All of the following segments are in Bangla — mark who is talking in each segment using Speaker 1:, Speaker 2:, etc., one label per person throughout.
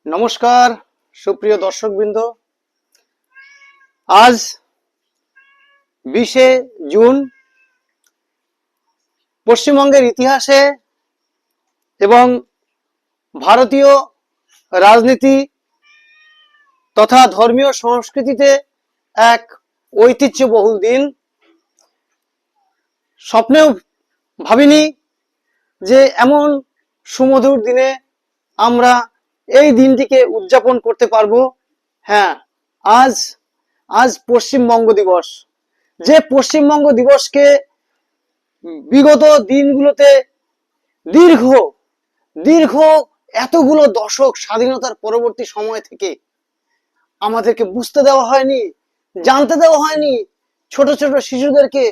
Speaker 1: নমস্কার সুপ্রিয় দর্শকবৃন্দ। আজ 20শে জুন পশ্চিমবঙ্গের ইতিহাসে এবং ভারতীয় রাজনীতি তথা ধর্মীয় সংস্কৃতিতে এক ঐতিহ্যবহুল দিন। স্বপ্নেও ভাবিনি যে এমন সুমধুর দিনে আমরা এই দিনটিকে উদযাপন করতে পারবো। হ্যাঁ, আজ পশ্চিমবঙ্গ দিবস। যে পশ্চিমবঙ্গ দিবসকে বিগত দিনগুলোতে দীর্ঘ এতগুলো দশক স্বাধীনতার পরবর্তী সময় থেকে আমাদেরকে বুঝতে দেওয়া হয়নি, জানতে দেওয়া হয়নি। ছোট ছোট শিশুদেরকে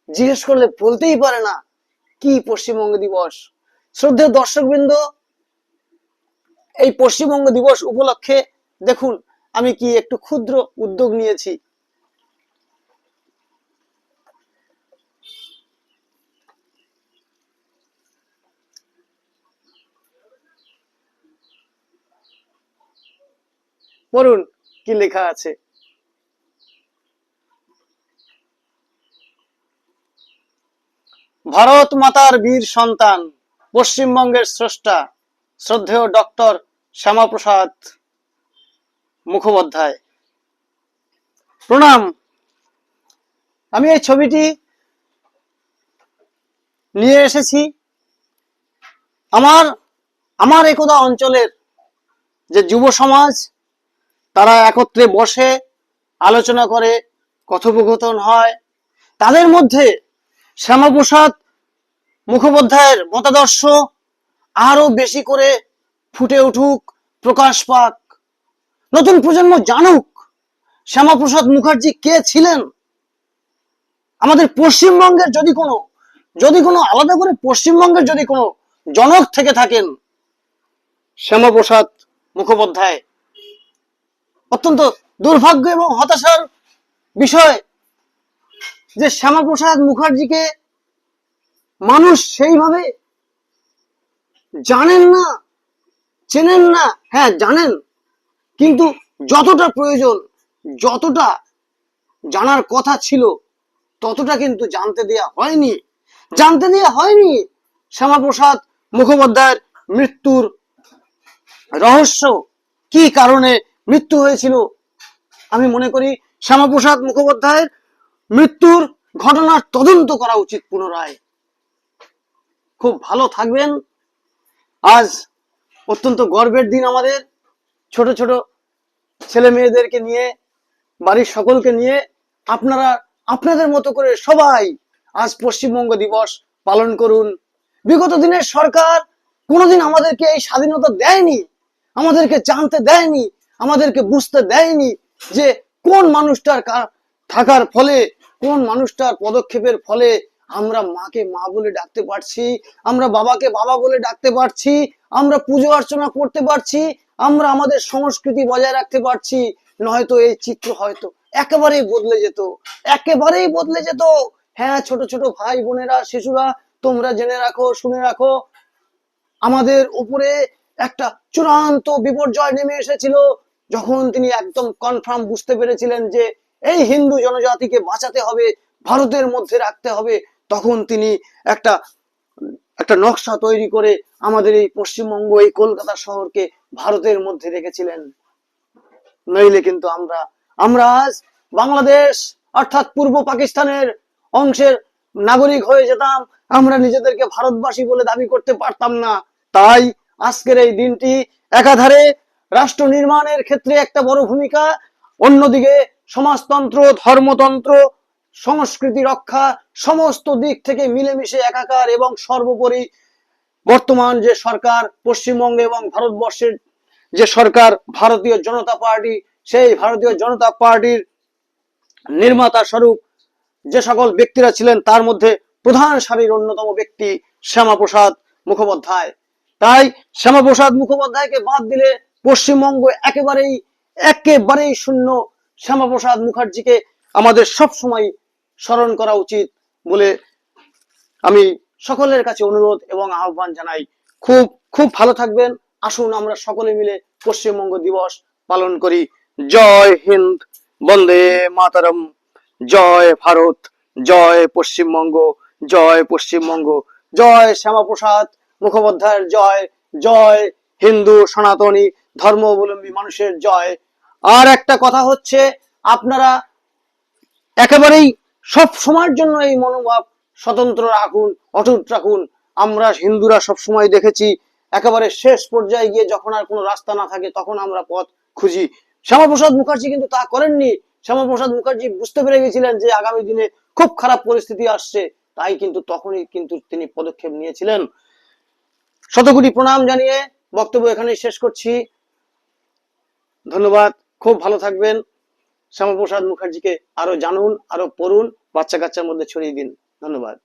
Speaker 1: জিজ্ঞেস করলে বলতেই পারে না কি পশ্চিমবঙ্গ দিবস। শ্রদ্ধেয় দর্শকবৃন্দ, এই পশ্চিমবঙ্গ দিবস উপলক্ষে দেখুন আমি কি একটু ক্ষুদ্র উদ্যোগ নিয়েছি। পড়ুন কি লেখা আছে। ভারত মাতার বীর সন্তান, পশ্চিমবঙ্গের স্রষ্টা শ্রদ্ধেয় ডক্টর শ্যামাপ্রসাদ মুখোপাধ্যায়। প্রণাম। আমি এই ছবিটি নিয়ে এসেছি আমার একদা অঞ্চলের যে যুব সমাজ, তারা একত্রে বসে আলোচনা করে, কথোপকথন হয়। তাদের মধ্যে শ্যামাপ্রসাদ মুখোপাধ্যায়ের মতাদর্শ আরো বেশি করে ফুটে উঠুক, প্রকাশ পাক, নতুন প্রজন্ম জানুক শ্যামাপ্রসাদ মুখার্জি কে ছিলেন। আমাদের পশ্চিমবঙ্গের যদি কোনো আলাদা করে পশ্চিমবঙ্গের যদি কোনো জনক থেকে থাকেন, শ্যামাপ্রসাদ মুখোপাধ্যায়। অত্যন্ত দুর্ভাগ্য এবং হতাশার বিষয় যে শ্যামাপ্রসাদ মুখার্জিকে মানুষ সেইভাবে জানেন না, চেনেন না। হ্যাঁ জানেন, কিন্তু যতটা প্রয়োজন, যতটা জানার কথা ছিল, ততটা কিন্তু জানতে দেয়া হয়নি। শ্যামাপ্রসাদ মুখোপাধ্যায়ের মৃত্যুর রহস্য, কি কারণে মৃত্যু হয়েছিল। আমি মনে করি শ্যামাপ্রসাদ মুখোপাধ্যায়ের মৃত্যুর ঘটনার তদন্ত করা উচিত পুনরায়। খুব ভালো থাকবেন। আজ অত্যন্ত গর্বের দিন আমাদের। ছোট ছোট ছেলে মেয়েদেরকে নিয়ে, বাড়ির সকলকে নিয়ে আপনারা আপনাদের মতো করে সবাই আজ পশ্চিমবঙ্গ দিবস পালন করুন। বিগত দিনের সরকার কোনোদিন আমাদেরকে এই স্বাধীনতা দেয়নি, আমাদেরকে জানতে দেয়নি, আমাদেরকে বুঝতে দেয়নি যে কোন মানুষটার থাকার ফলে, কোন মানুষটার পদক্ষেপের ফলে আমরা মাকে মা বলে ডাকতে পারছি, আমরা বাবাকে বাবা বলে ডাকতে পারছি, আমরা পুজো অর্চনা করতে পারছি, আমরা আমাদের সংস্কৃতি বজায় রাখতে পারছি। নয়তো এই চিত্র হয়তো একেবারেই বদলে যেত। হ্যাঁ, ছোট ছোট ভাই বোনেরা, শিশুরা, তোমরা জেনে রাখো, শুনে রাখো, আমাদের উপরে একটা চূড়ান্ত বিপর্যয় নেমে এসেছিল যখন তিনি একদম কনফার্ম বুঝতে পেরেছিলেন যে এই হিন্দু জনজাতিকে বাঁচাতে হবে, ভারতের মধ্যে রাখতে হবে। তখন তিনি একটা নকশা তৈরি করে আমাদের এই পশ্চিমবঙ্গ, এই কলকাতা শহরকে ভারতের মধ্যে রেখেছিলেন। নইলে কিন্তু আমরা আজ বাংলাদেশ অর্থাৎ পূর্ব পাকিস্তানের অংশের নাগরিক হয়ে যেতাম, আমরা নিজেদেরকে ভারতবাসী বলে দাবি করতে পারতাম না। তাই আজকের এই দিনটি একাধারে রাষ্ট্র নির্মাণের ক্ষেত্রে একটা বড় ভূমিকা, অন্যদিকে সমাজতন্ত্র, ধর্মতন্ত্র, সংস্কৃতি রক্ষা, সমস্ত দিক থেকে মিলেমিশে একাকার। এবং সর্বোপরি বর্তমান যে সরকার পশ্চিমবঙ্গে এবং ভারতবর্ষের যে সরকার, ভারতীয় জনতা পার্টি, সেই ভারতীয় জনতা পার্টির নির্মাতা স্বরূপ যে সকল ব্যক্তিরা ছিলেন, তার মধ্যে প্রধান সারির অন্যতম ব্যক্তি শ্যামাপ্রসাদ মুখোপাধ্যায়। তাই শ্যামাপ্রসাদ মুখোপাধ্যায়কে বাদ দিলে পশ্চিমবঙ্গ একেবারেই শূন্য। শ্যামাপ্রসাদ মুখার্জিকে আমাদের সব সময় স্মরণ করা উচিত বলে আমি সকলের কাছে অনুরোধ এবং আহ্বান জানাই। খুব ভালো থাকবেন। আসুন আমরা সকলে মিলে পশ্চিমবঙ্গ দিবস পালন করি। জয় হিন্দ, বন্দে মাতরম, জয় ভারত, জয় পশ্চিমবঙ্গ, জয় পশ্চিমবঙ্গ, জয় শ্যামাপ্রসাদ মুখোপাধ্যায়ের জয়, জয় হিন্দু সনাতনী ধর্মাবলম্বী মানুষের জয়। আর একটা কথা হচ্ছে, আপনারা একেবারেই সব সময়ের জন্য এই মনোভাব স্বতন্ত্র রাখুন, অটুট রাখুন। আমরা হিন্দুরা সব সময় দেখেছি একেবারে শেষ পর্যায়ে গিয়ে যখন আর কোনো রাস্তা না থাকে তখন আমরা পথ খুঁজি। শ্যামাপ্রসাদ মুখার্জি কিন্তু তা করেননি। শ্যামাপ্রসাদ মুখার্জি বুঝতে পেরে গেছিলেন যে আগামী দিনে খুব খারাপ পরিস্থিতি আসছে, তাই কিন্তু তখনই কিন্তু তিনি পদক্ষেপ নিয়েছিলেন। শতকোটি প্রণাম জানিয়ে বক্তব্য এখানেই শেষ করছি। ধন্যবাদ, খুব ভালো থাকবেন। শ্যামাপ্রসাদ মুখার্জিকে আরো জানুন, আরো পড়ুন, বাচ্চা কাচ্চার মধ্যে ছড়িয়ে দিন। ধন্যবাদ।